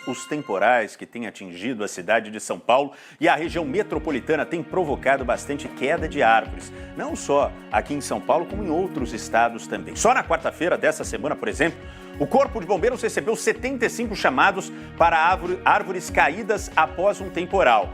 os temporais que têm atingido a cidade de São Paulo e a região metropolitana têm provocado bastante queda de árvores. Não só aqui em São Paulo, como em outros estados também. Só na quarta-feira dessa semana, por exemplo, o Corpo de Bombeiros recebeu 75 chamados para árvores caídas após um temporal.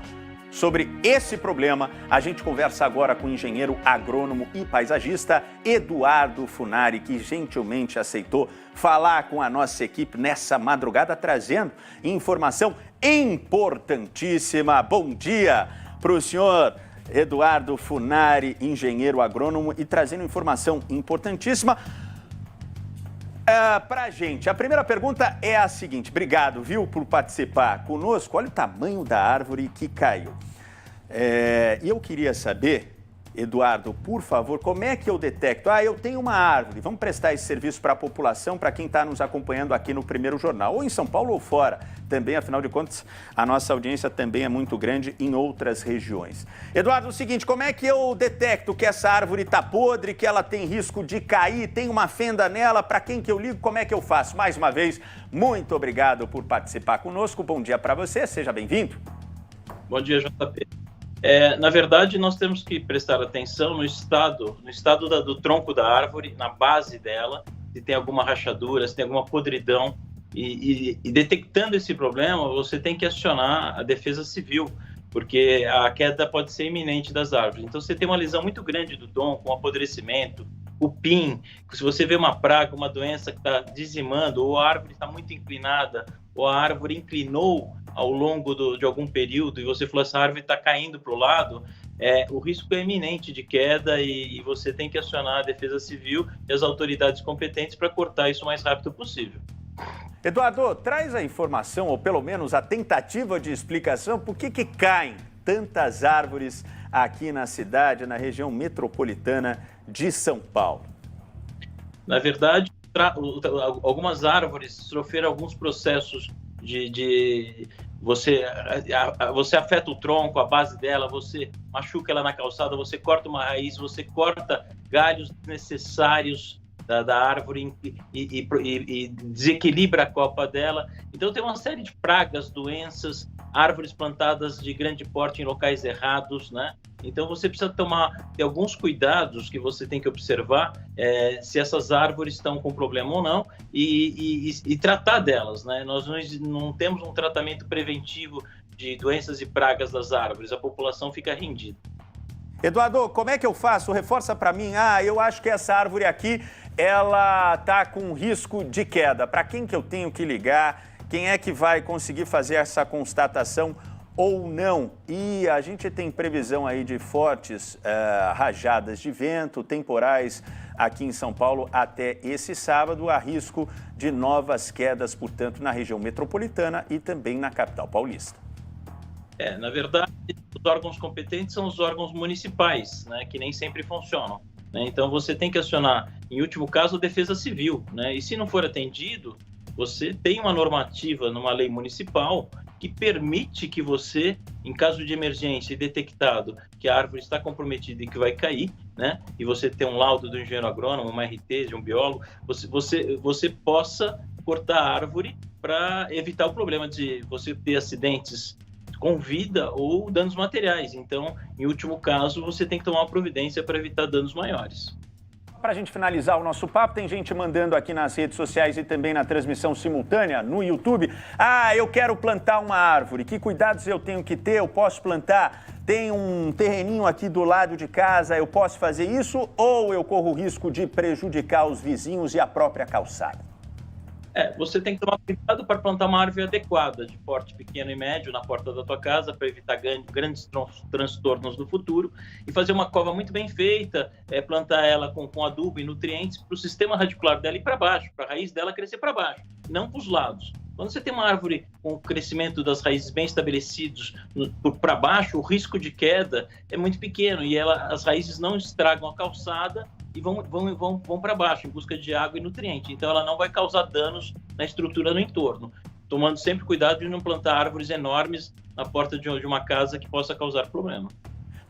Sobre esse problema, a gente conversa agora com o engenheiro agrônomo e paisagista Eduardo Funari, que gentilmente aceitou falar com a nossa equipe nessa madrugada, trazendo informação importantíssima. Bom dia para o senhor Eduardo Funari, engenheiro agrônomo, e trazendo informação importantíssima para a gente. A primeira pergunta é a seguinte: obrigado, viu, por participar conosco. Olha o tamanho da árvore que caiu. E eu queria saber, Eduardo, por favor, como é que eu detecto? Eu tenho uma árvore. Vamos prestar esse serviço para a população, para quem está nos acompanhando aqui no Primeiro Jornal, ou em São Paulo ou fora. Também, afinal de contas, a nossa audiência também é muito grande em outras regiões. Eduardo, é o seguinte, como é que eu detecto que essa árvore está podre, que ela tem risco de cair, tem uma fenda nela? Para quem que eu ligo? Como é que eu faço? Mais uma vez, muito obrigado por participar conosco. Bom dia para você, seja bem-vindo. Bom dia, JP. Na verdade, nós temos que prestar atenção no estado do tronco da árvore, na base dela, se tem alguma rachadura, se tem alguma podridão. E detectando esse problema, você tem que acionar a Defesa Civil, porque a queda pode ser iminente das árvores. Então, você tem uma lesão muito grande do tronco, um apodrecimento, cupim, se você vê uma praga, uma doença que está dizimando, ou a árvore está muito inclinada, ou a árvore inclinou ao longo de algum período, e você falou, essa árvore está caindo para o lado, o risco é iminente de queda e você tem que acionar a Defesa Civil e as autoridades competentes para cortar isso o mais rápido possível. Eduardo, traz a informação, ou pelo menos a tentativa de explicação, por que caem tantas árvores aqui na cidade, na região metropolitana de São Paulo. Na verdade, algumas árvores sofreram alguns processos você afeta o tronco, a base dela, você machuca ela na calçada, você corta uma raiz, você corta galhos necessários da árvore e desequilibra a copa dela. Então tem uma série de pragas, doenças, árvores plantadas de grande porte em locais errados, né? Então você precisa ter alguns cuidados que você tem que observar se essas árvores estão com problema ou não e tratar delas, né? Nós não temos um tratamento preventivo de doenças e pragas das árvores, a população fica rendida. Eduardo, como é que eu faço? Reforça para mim. Eu acho que essa árvore aqui, ela está com risco de queda. Para quem que eu tenho que ligar? Quem é que vai conseguir fazer essa constatação ou não? E a gente tem previsão aí de fortes rajadas de vento, temporais aqui em São Paulo até esse sábado. Há risco de novas quedas, portanto, na região metropolitana e também na capital paulista. Na verdade, os órgãos competentes são os órgãos municipais, né, que nem sempre funcionam. Né? Então, você tem que acionar, em último caso, a Defesa Civil. Né? E se não for atendido, você tem uma normativa numa lei municipal que permite que você, em caso de emergência e detectado que a árvore está comprometida e que vai cair, né, e você tem um laudo do engenheiro agrônomo, uma RT de um biólogo, você possa cortar a árvore para evitar o problema de você ter acidentes com vida ou danos materiais. Então, em último caso, você tem que tomar uma providência para evitar danos maiores. Para a gente finalizar o nosso papo, tem gente mandando aqui nas redes sociais e também na transmissão simultânea no YouTube. Eu quero plantar uma árvore. Que cuidados eu tenho que ter? Eu posso plantar? Tem um terreninho aqui do lado de casa, eu posso fazer isso? Ou eu corro o risco de prejudicar os vizinhos e a própria calçada? Você tem que tomar cuidado para plantar uma árvore adequada, de porte pequeno e médio, na porta da tua casa, para evitar grandes transtornos no futuro, e fazer uma cova muito bem feita, plantar ela com adubo e nutrientes para o sistema radicular dela ir para baixo, para a raiz dela crescer para baixo, não para os lados. Quando você tem uma árvore com o crescimento das raízes bem estabelecidos para baixo, o risco de queda é muito pequeno e as raízes não estragam a calçada e vão para baixo em busca de água e nutriente. Então, ela não vai causar danos na estrutura no entorno, tomando sempre cuidado de não plantar árvores enormes na porta de uma casa que possa causar problema.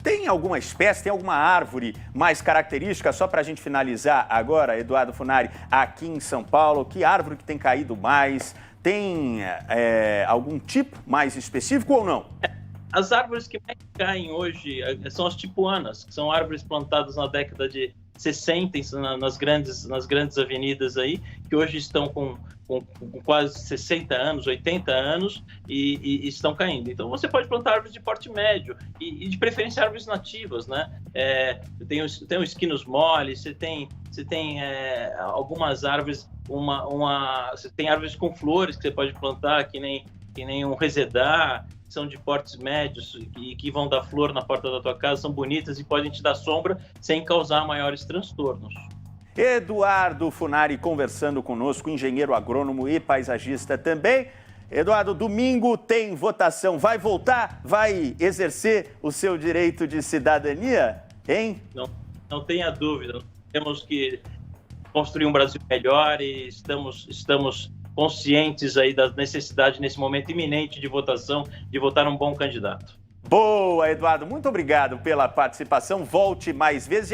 Tem alguma espécie, tem alguma árvore mais característica, só para a gente finalizar agora, Eduardo Funari, aqui em São Paulo? Que árvore que tem caído mais, tem algum tipo mais específico ou não? As árvores que mais caem hoje são as tipuanas, que são árvores plantadas na década de 60 nas grandes avenidas aí, que hoje estão com quase 60 anos, 80 anos e estão caindo. Então você pode plantar árvores de porte médio e de preferência árvores nativas, né? Tem o esquinos mole, você tem algumas árvores, você tem árvores com flores que você pode plantar, que nem um resedar, são de portes médios e que vão dar flor na porta da tua casa, são bonitas e podem te dar sombra sem causar maiores transtornos. Eduardo Funari conversando conosco, engenheiro agrônomo e paisagista também. Eduardo, domingo tem votação. Vai voltar? Vai exercer o seu direito de cidadania? Hein? Não tenha dúvida. Temos que construir um Brasil melhor e estamos conscientes aí da necessidade, nesse momento iminente de votação, de votar um bom candidato. Boa, Eduardo. Muito obrigado pela participação. Volte mais vezes.